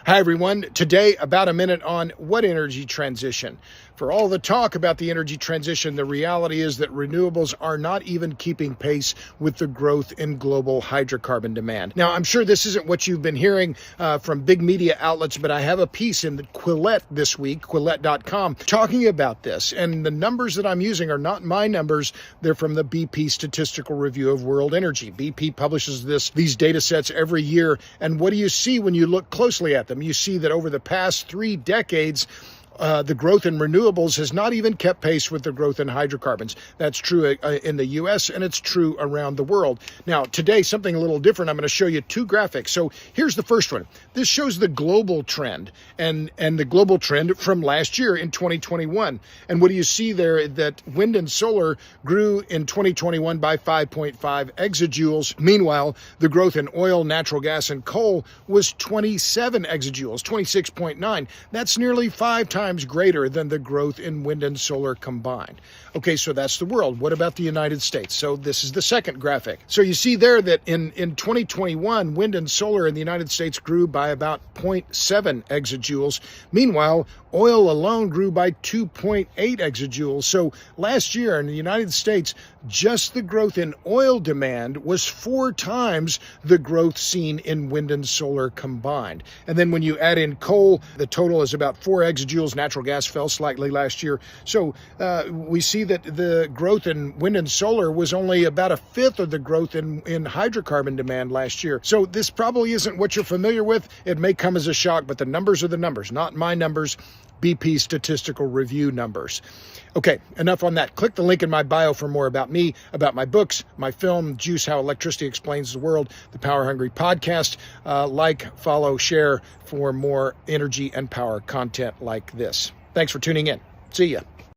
Hi, everyone. Today, about a minute on what energy transition. For all the talk about the energy transition, the reality is that renewables are not even keeping pace with the growth in global hydrocarbon demand. Now, I'm sure this isn't what you've been hearing from big media outlets, but I have a piece in the Quillette this week, Quillette.com, talking about this. And the numbers that I'm using are not my numbers. They're from the BP Statistical Review of World Energy. BP publishes these data sets every year. And what do you see when you look closely at them? You see that over the past 3 decades, the growth in renewables has not even kept pace with the growth in hydrocarbons. That's true in the U.S. and it's true around the world. Now, today, something a little different. I'm going to show you 2 graphics. So here's the first one. This shows the global trend and the global trend from last year in 2021. And what do you see there? That wind and solar grew in 2021 by 5.5 exajoules. Meanwhile, the growth in oil, natural gas, and coal was 27 exajoules, 26.9. That's nearly 5 times greater than the growth in wind and solar combined. Okay, so that's the world. What about the United States? So this is the second graphic. So you see there that in 2021, wind and solar in the United States grew by about 0.7 exajoules. Meanwhile, oil alone grew by 2.8 exajoules. So last year in the United States, just the growth in oil demand was 4 times the growth seen in wind and solar combined. And then when you add in coal, the total is about 4 exajoules. Natural gas fell slightly last year. So we see that the growth in wind and solar was only about 1/5 of the growth in hydrocarbon demand last year. So this probably isn't what you're familiar with. It may come as a shock, but the numbers are the numbers, not my numbers, BP Statistical Review numbers. Okay, enough on that. Click the link in my bio for more about me, about my books, my film, Juice, How Electricity Explains the World, the Power Hungry podcast. Like, follow, share for more energy and power content like this. Thanks for tuning in. See ya.